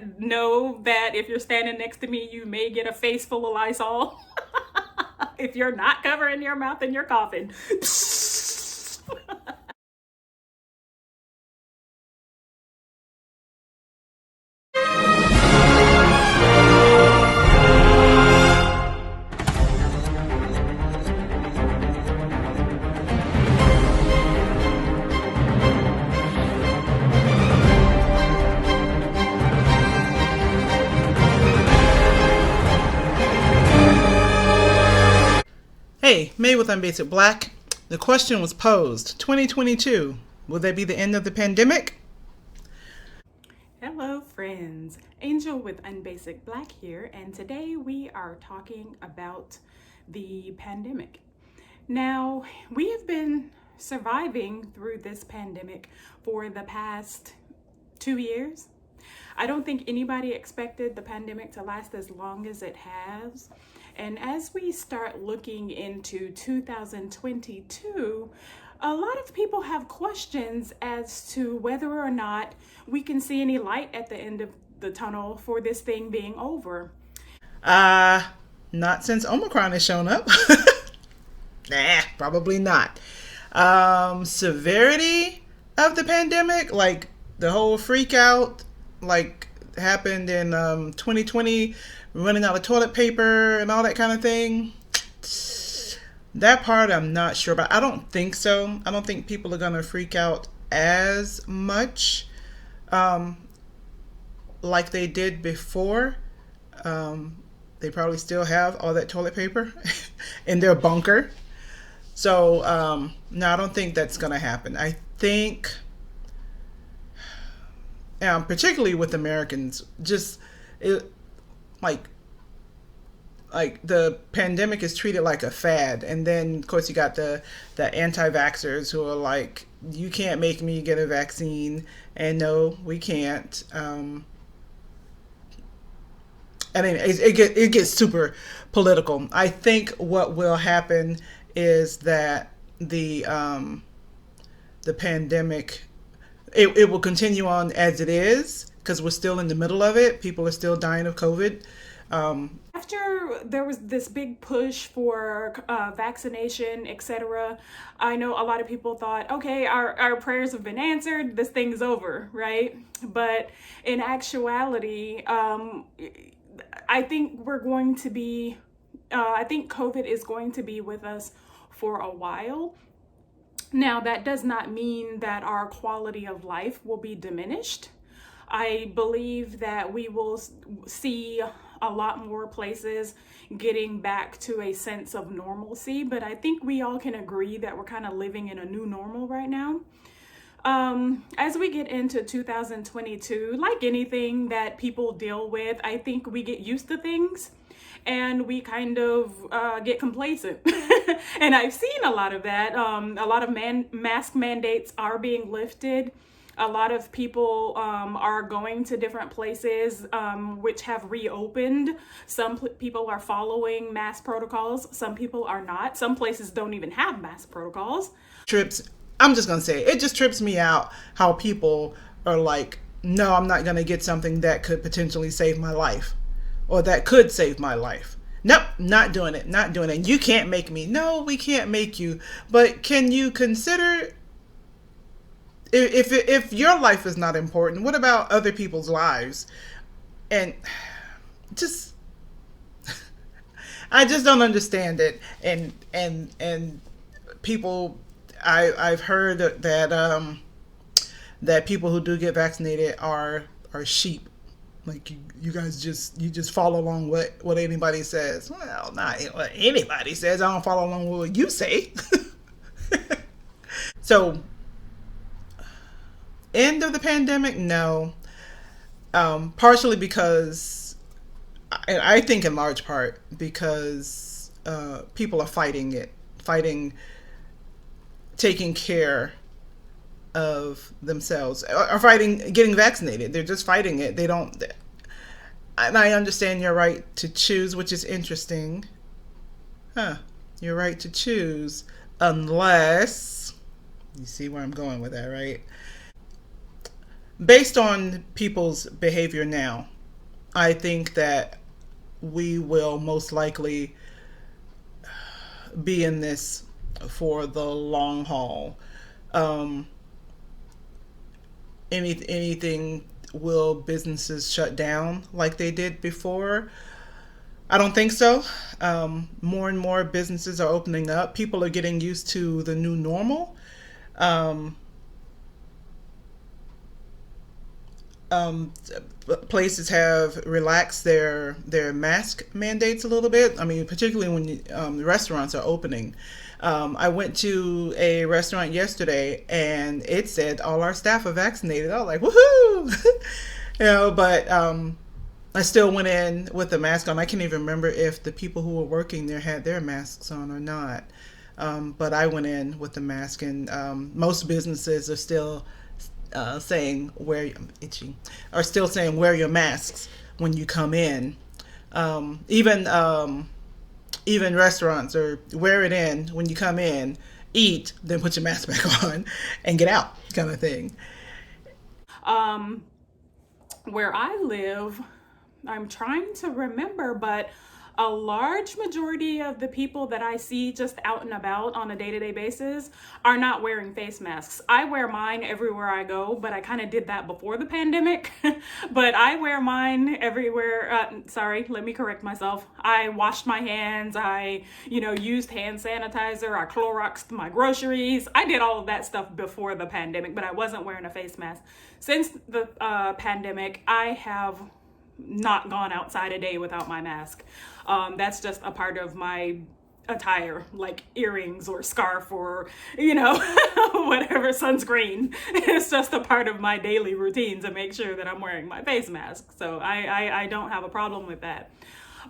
but know that if you're standing next to me, you may get a face full of Lysol if you're not covering your mouth and you're coughing. Hey, May with unBasic Black. The question was posed, 2022, will that be the end of the pandemic? Hello, friends. Angel with unBasic Black here, and today we are talking about the pandemic. Now, we have been surviving through this pandemic for the past 2 years. I don't think anybody expected the pandemic to last as long as it has. And as we start looking into 2022, a lot of people have questions as to whether or not we can see any light at the end of the tunnel for this thing being over. Not since Omicron has shown up. Nah, probably not. Severity of the pandemic, like the whole freak out, like happened in 2020, running out of toilet paper and all that kind of thing. That part I'm not sure about. I don't think so. I don't think people are going to freak out as much like they did before. They probably still have all that toilet paper in their bunker. So, no, I don't think that's going to happen. I think, particularly with Americans, just it, like the pandemic is treated like a fad, and then of course you got the anti-vaxxers who are like, you can't make me get a vaccine, and no, we can't. I mean, it gets super political. I think what will happen is that the pandemic, it will continue on as it is because we're still in the middle of it. People are still dying of COVID. After there was this big push for vaccination, etc., I know a lot of people thought, okay, our prayers have been answered, this thing's over, right? But in actuality, I think I think COVID is going to be with us for a while. Now, that does not mean that our quality of life will be diminished. I believe that we will see a lot more places getting back to a sense of normalcy, but I think we all can agree that we're kind of living in a new normal right now. As we get into 2022, like anything that people deal with, I think we get used to things and we kind of get complacent. And I've seen a lot of that. A lot of mask mandates are being lifted. A lot of people are going to different places which have reopened. Some people are following mask protocols. Some people are not. Some places don't even have mask protocols. I'm just going to say, it just trips me out how people are like, no, I'm not going to get something that could potentially save my life or that could save my life. Nope, not doing it, not doing it. You can't make me. No, we can't make you. But can you consider, if your life is not important, what about other people's lives? And just, I just don't understand it. And people, I've heard that that people who do get vaccinated are sheep. Like you guys just follow along what anybody says. Well, not what anybody says. I don't follow along with what you say. So, end of the pandemic, no. Partially because, and I think in large part because people are fighting taking care of themselves, or fighting getting vaccinated. They're just fighting it. They don't. And I understand your right to choose, which is interesting. Your right to choose, unless you see where I'm going with that, right? based on people's behavior now, I think that we will most likely be in this for the long haul. Um, anything will businesses shut down like they did before? I don't think so. More and more businesses are opening up. People are getting used to the new normal. Um, um, Places have relaxed their mask mandates a little bit. I mean, particularly when the restaurants are opening. I went to a restaurant yesterday and it said all our staff are vaccinated. I was like, woohoo! But I still went in with the mask on. I can't even remember if the people who were working there had their masks on or not. But I went in with the mask, and most businesses are still saying are still saying wear your masks when you come in. Even restaurants are wear it in when you come in, eat, then put your mask back on, and get out, kind of thing. Um, where I live, I'm trying to remember, but a large majority of the people that I see just out and about on a day-to-day basis are not wearing face masks. I wear mine everywhere I go, but I kind of did that before the pandemic. But I wear mine everywhere. Sorry, let me correct myself. I washed my hands. I, used hand sanitizer. I Cloroxed my groceries. I did all of that stuff before the pandemic, but I wasn't wearing a face mask. Since the pandemic, I have not gone outside a day without my mask. That's just a part of my attire, like earrings or scarf or, whatever, sunscreen. It's just a part of my daily routine to make sure that I'm wearing my face mask. So I don't have a problem with that.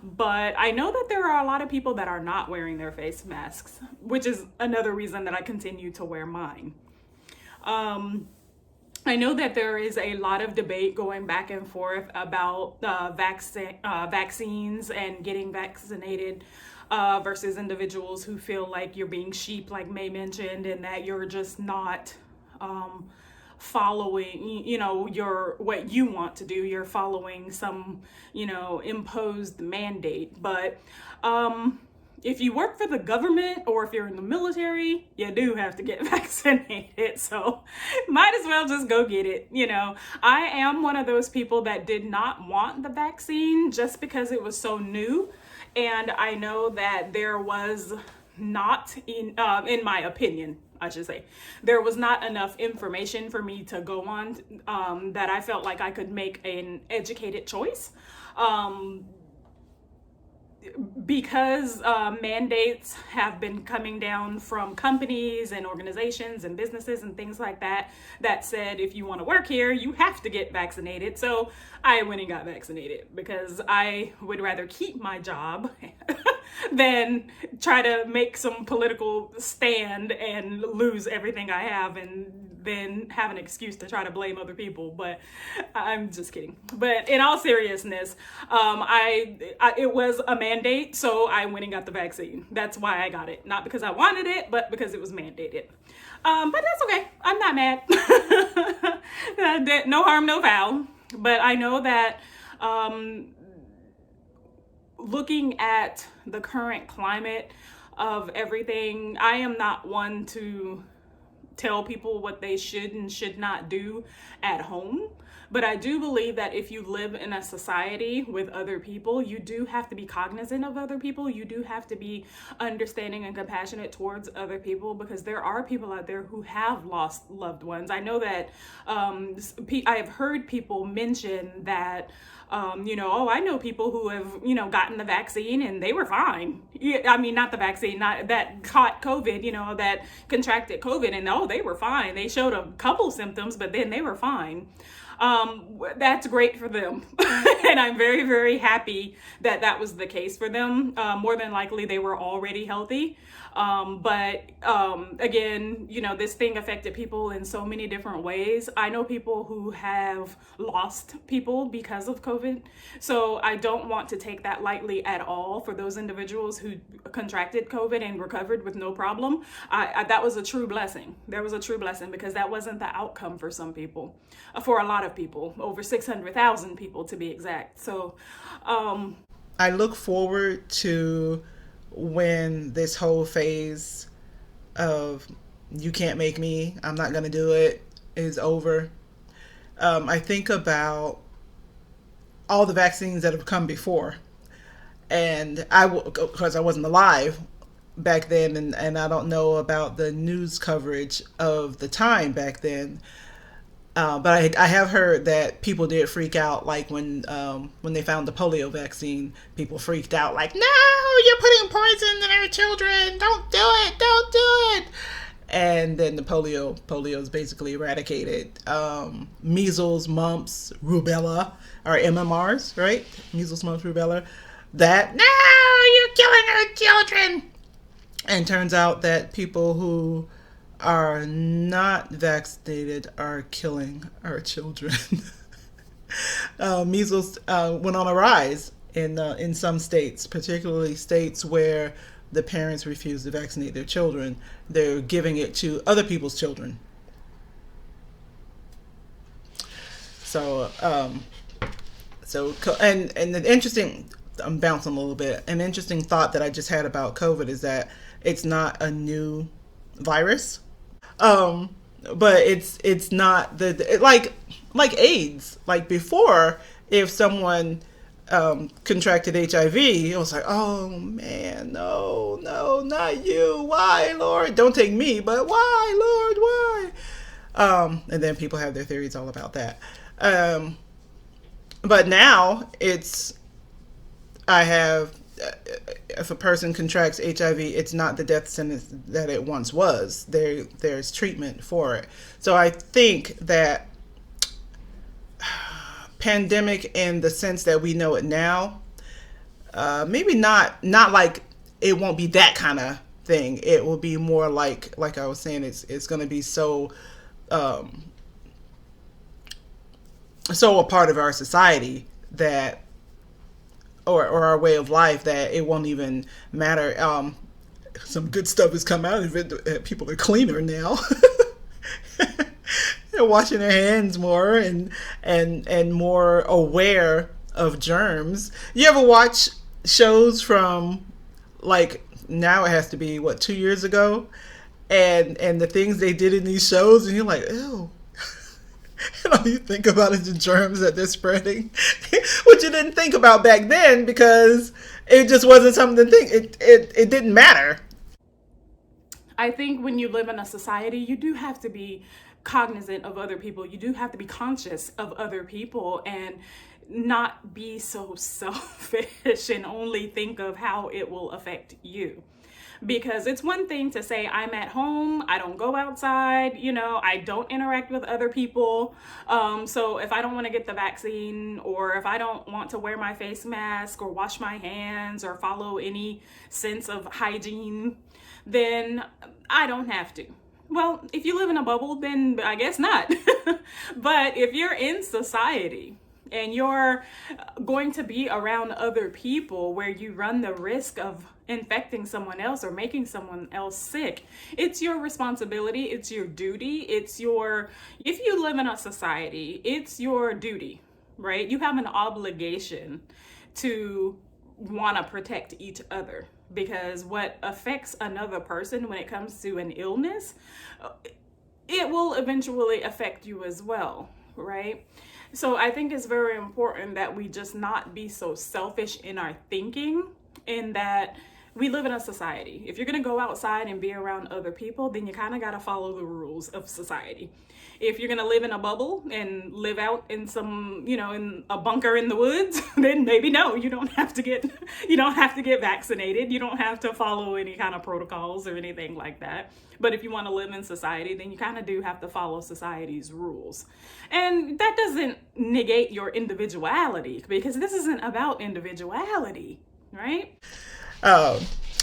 But I know that there are a lot of people that are not wearing their face masks, which is another reason that I continue to wear mine. I know that there is a lot of debate going back and forth about vaccines and getting vaccinated versus individuals who feel like you're being sheep, like May mentioned, and that you're just not following, your what you want to do. You're following some, imposed mandate. But if you work for the government or if you're in the military, you do have to get vaccinated. So might as well just go get it. I am one of those people that did not want the vaccine just because it was so new. And I know that there was not, in my opinion, I should say, there was not enough information for me to go on that I felt like I could make an educated choice. Because mandates have been coming down from companies and organizations and businesses and things like that said if you want to work here, you have to get vaccinated. So I went and got vaccinated because I would rather keep my job than try to make some political stand and lose everything I have and then have an excuse to try to blame other people. But I'm just kidding. But in all seriousness, it was a mandate, so I went and got the vaccine. That's why I got it. Not because I wanted it, but because it was mandated. But that's okay. I'm not mad. No harm, no foul. But I know that looking at the current climate of everything, I am not one to tell people what they should and should not do at home. But I do believe that if you live in a society with other people, you do have to be cognizant of other people. You do have to be understanding and compassionate towards other people, because there are people out there who have lost loved ones. I know that I have heard people mention that I know people who have, gotten the vaccine and they were fine. I mean, not the vaccine, not that caught COVID, that contracted COVID, and they were fine. They showed a couple symptoms, but then they were fine. That's great for them. And I'm very, very happy that that was the case for them. More than likely, they were already healthy. But again, this thing affected people in so many different ways. I know people who have lost people because of COVID. So I don't want to take that lightly at all for those individuals who contracted COVID and recovered with no problem. That was a true blessing. There was a true blessing because that wasn't the outcome for some people, for a lot of people, over 600,000 people to be exact. So, I look forward to when this whole phase of you can't make me, I'm not going to do it, is over. I think about all the vaccines that have come before. And because I wasn't alive back then, and I don't know about the news coverage of the time back then. But I have heard that people did freak out, like when they found the polio vaccine, people freaked out, like, "No, you're putting poison in our children! Don't do it! Don't do it!" And then the polio is basically eradicated. Measles, mumps, rubella are MMRs, right? Measles, mumps, rubella. That, "No, you're killing our children!" And turns out that people who are not vaccinated are killing our children. Measles went on a rise in some states, particularly states where the parents refuse to vaccinate their children. They're giving it to other people's children. So, and the interesting, I'm bouncing a little bit. An interesting thought that I just had about COVID is that it's not a new virus. Um, but it's not like AIDS. Like before, if someone contracted HIV, it was like, "Oh man, no, no, not you. Why, Lord? Don't take me, but why, Lord? Why?" And then people have their theories all about that. But now I have, if a person contracts HIV, it's not the death sentence that it once was. There's treatment for it. So I think that pandemic in the sense that we know it now, maybe not like it won't be that kind of thing. It will be more like I was saying, it's going to be so a part of our society that, or our way of life, that it won't even matter. Some good stuff has come out of it. People are cleaner now. They're washing their hands more and more aware of germs. You ever watch shows from, like, now it has to be 2 years ago, and the things they did in these shows, and you're like, ew. And all you think about is the germs that they're spreading, which you didn't think about back then because it just wasn't something to think. It didn't matter. I think when you live in a society, you do have to be cognizant of other people. You do have to be conscious of other people and not be so selfish and only think of how it will affect you. Because it's one thing to say, I'm at home, I don't go outside, I don't interact with other people. So if I don't want to get the vaccine, or if I don't want to wear my face mask or wash my hands or follow any sense of hygiene, then I don't have to. Well, if you live in a bubble, then I guess not. But if you're in society and you're going to be around other people where you run the risk of infecting someone else or making someone else sick, it's your responsibility, it's your duty, if you live in a society, it's your duty, right? You have an obligation to want to protect each other, because what affects another person when it comes to an illness, it will eventually affect you as well, right? So I think it's very important that we just not be so selfish in our thinking, in that we live in a society. If you're going to go outside and be around other people, then you kind of got to follow the rules of society. If you're going to live in a bubble and live out in some, in a bunker in the woods, then maybe no, you don't have to get vaccinated. You don't have to follow any kind of protocols or anything like that. But if you want to live in society, then you kind of do have to follow society's rules. And that doesn't negate your individuality, because this isn't about individuality, right? Well,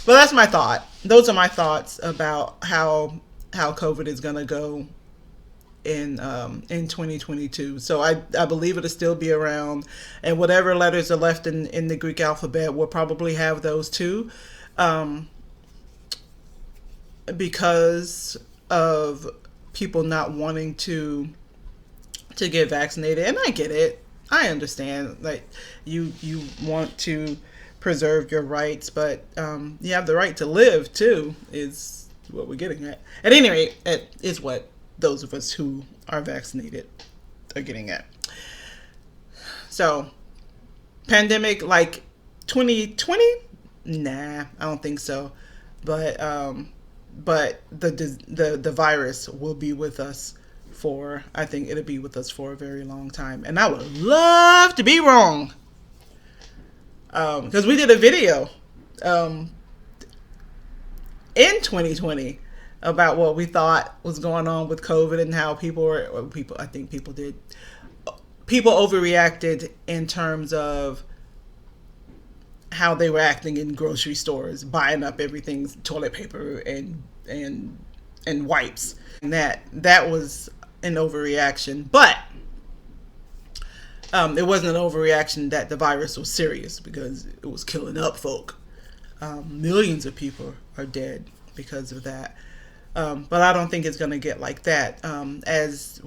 that's my thought. Those are my thoughts about how COVID is going to go in 2022. So I believe it'll still be around, and whatever letters are left in the Greek alphabet will probably have those too, because of people not wanting to get vaccinated. And I get it. I understand. Like, you want to preserve your rights, but you have the right to live too, is what we're getting at. At any rate, it is what those of us who are vaccinated are getting at. So, pandemic like 2020? Nah, I don't think so. But the virus will be with us for, I think it'll be with us for a very long time. And I would love to be wrong. Because we did a video in 2020 about what we thought was going on with COVID and how people overreacted in terms of how they were acting in grocery stores, buying up everything, toilet paper and wipes. And that was an overreaction, but it wasn't an overreaction that the virus was serious, because it was killing up folk. Millions of people are dead because of that. But I don't think it's going to get like that. As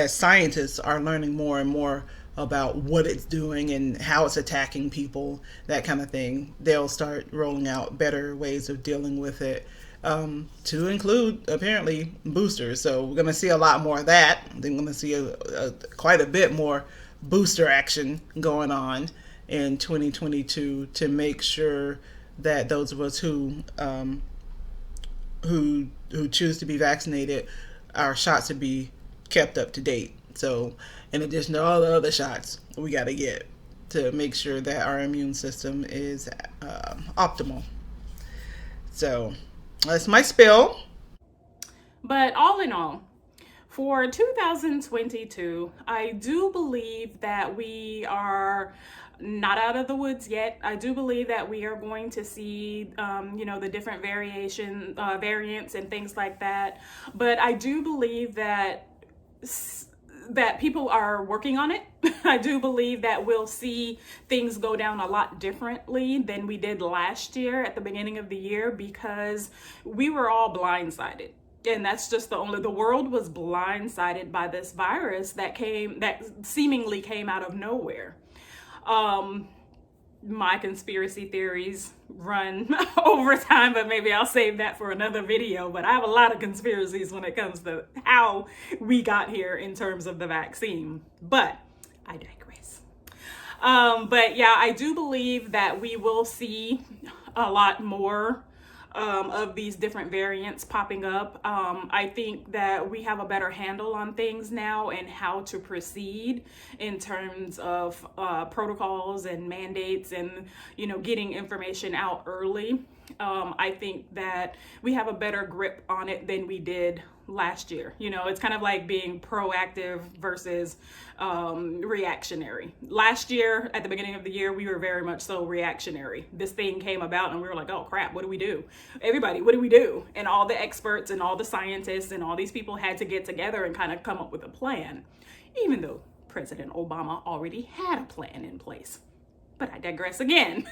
scientists are learning more and more about what it's doing and how it's attacking people, that kind of thing, they'll start rolling out better ways of dealing with it, to include apparently boosters. So we're going to see a lot more of that. They're going to see quite a bit more booster action going on in 2022 to make sure that those of us who choose to be vaccinated, our shots to be kept up to date. So in addition to all the other shots we got to get to make sure that our immune system is optimal. So that's my spill. But all in all, for 2022, I do believe that we are not out of the woods yet. I do believe that we are going to see, the different variants and things like that. But I do believe that people are working on it. I do believe that we'll see things go down a lot differently than we did last year at the beginning of the year, because we were all blindsided. And that's just the world was blindsided by this virus that seemingly came out of nowhere. My conspiracy theories run over time, but maybe I'll save that for another video. But I have a lot of conspiracies when it comes to how we got here in terms of the vaccine. But I digress. But yeah, I do believe that we will see a lot more of these different variants popping up. I think that we have a better handle on things now and how to proceed in terms of protocols and mandates and, getting information out early. I think that we have a better grip on it than we did last year. It's kind of like being proactive versus reactionary. Last year, at the beginning of the year, we were very much so reactionary. This thing came about and we were like, oh crap, what do we do? Everybody, what do we do? And all the experts and all the scientists and all these people had to get together and kind of come up with a plan, even though President Obama already had a plan in place. But I digress again.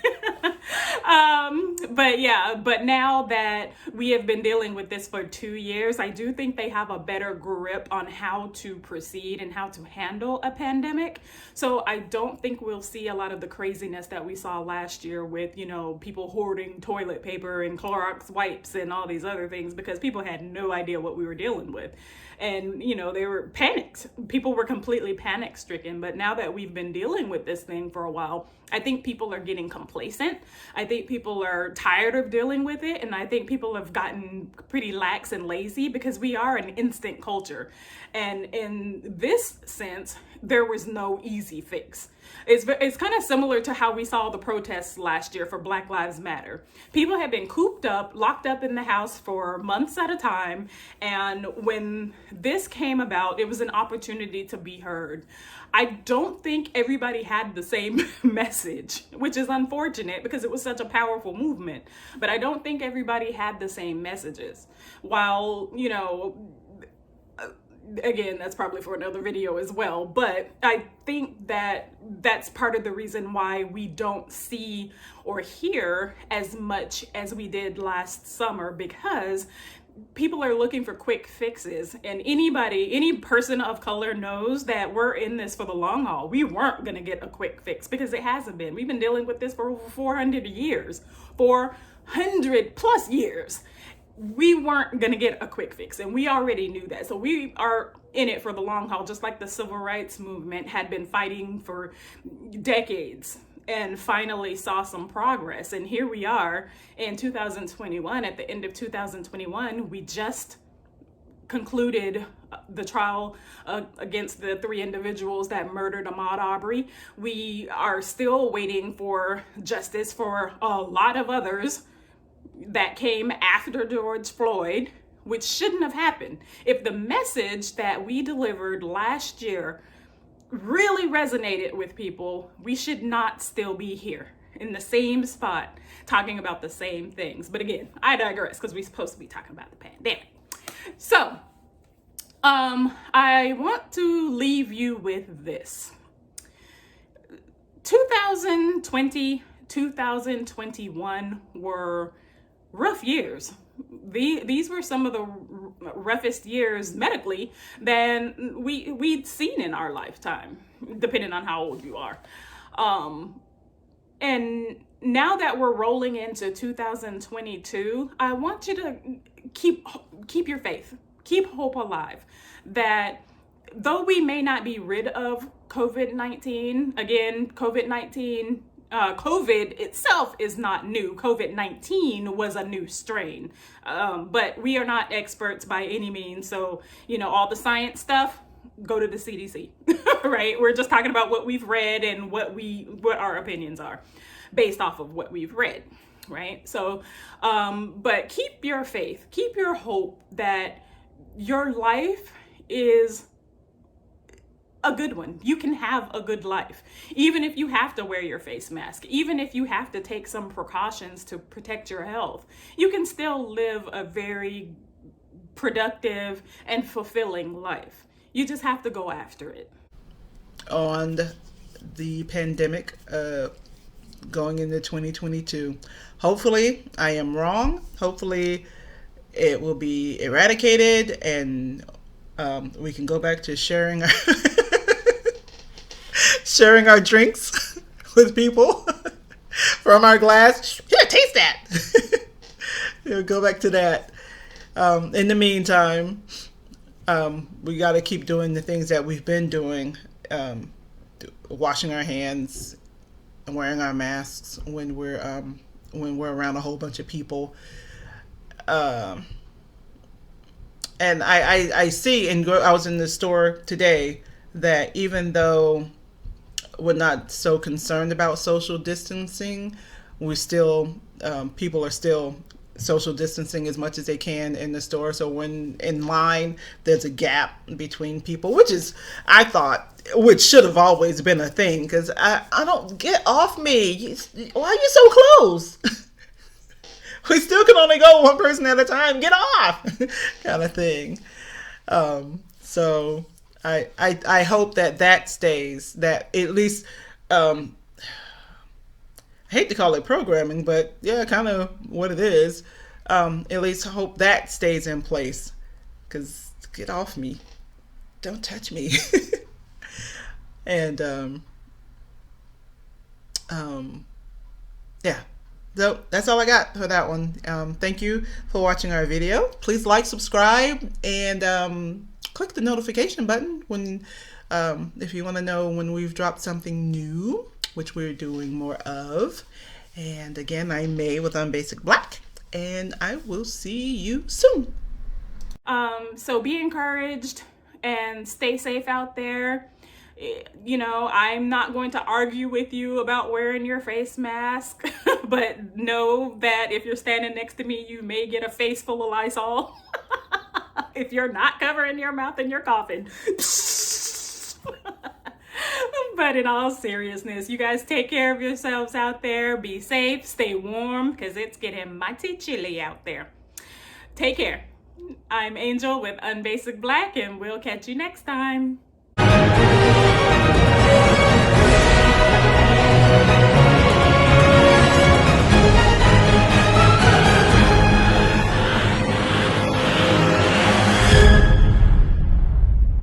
But now that we have been dealing with this for 2 years, I do think they have a better grip on how to proceed and how to handle a pandemic. So I don't think we'll see a lot of the craziness that we saw last year with, people hoarding toilet paper and Clorox wipes and all these other things, because people had no idea what we were dealing with. And, they were panicked. People were completely panic stricken. But now that we've been dealing with this thing for a while, I think people are getting complacent. I think people are tired of dealing with it. And I think people have gotten pretty lax and lazy because we are an instant culture. And in this sense, there was no easy fix. It's kind of similar to how we saw the protests last year for Black Lives Matter. People have been cooped up, locked up in the house for months at a time. And when this came about, it was an opportunity to be heard. I don't think everybody had the same message, which is unfortunate because it was such a powerful movement. But I don't think everybody had the same messages. While, you know, again, that's probably for another video as well, but I think that that's part of the reason why we don't see or hear as much as we did last summer, because people are looking for quick fixes. And any person of color knows that we're in this for the long haul. We weren't going to get a quick fix because it hasn't been. We've been dealing with this for over 400 years, 400 plus years. We weren't going to get a quick fix, and we already knew that. So we are in it for the long haul, just like the civil rights movement had been fighting for decades and finally saw some progress. And here we are in 2021. At the end of 2021, we just concluded the trial against the 3 individuals that murdered Ahmaud Arbery. We are still waiting for justice for a lot of others that came after George Floyd, which shouldn't have happened. If the message that we delivered last year really resonated with people, we should not still be here in the same spot talking about the same things. But again, I digress because we're supposed to be talking about the pandemic. So I want to leave you with this. 2020, 2021 were rough years. These were some of the roughest years medically than we'd seen in our lifetime, depending on how old you are. And now that we're rolling into 2022, I want you to keep your faith, keep hope alive, that though we may not be rid of COVID-19, again, COVID itself is not new. COVID-19 was a new strain, but we are not experts by any means. So, you know, all the science stuff, go to the CDC, right? We're just talking about what we've read and what our opinions are based off of what we've read, right? So, but keep your faith, keep your hope that your life is a good one. You can have a good life, even if you have to wear your face mask, even if you have to take some precautions to protect your health. You can still live a very productive and fulfilling life. You just have to go after it. On the pandemic going into 2022, hopefully I am wrong. Hopefully it will be eradicated and we can go back to sharing sharing our drinks with people from our glass. Here, taste that. We'll go back to that. In the meantime, we got to keep doing the things that we've been doing, washing our hands and wearing our masks when we're around a whole bunch of people. And I see, and I was in the store today, that even though we're not so concerned about social distancing, we still, people are still social distancing as much as they can in the store. So when in line, there's a gap between people, which should have always been a thing, because I don't, get off me. Why are you so close? We still can only go one person at a time. Get off, kind of thing. So I hope that stays. That at least, I hate to call it programming, but yeah, kind of what it is. At least hope that stays in place. Because get off me, don't touch me. And yeah. So that's all I got for that one. Thank you for watching our video. Please like, subscribe, and click the notification button when if you want to know when we've dropped something new. which we're doing more of. And again, I'm May with unBasic Black, and I will see you soon. So be encouraged and stay safe out there. You know, I'm not going to argue with you about wearing your face mask, but know that if you're standing next to me, you may get a face full of Lysol if you're not covering your mouth and you're coughing. But in all seriousness, you guys take care of yourselves out there. Be safe, stay warm, because it's getting mighty chilly out there. Take care. I'm Angel with unBasic Black, and we'll catch you next time.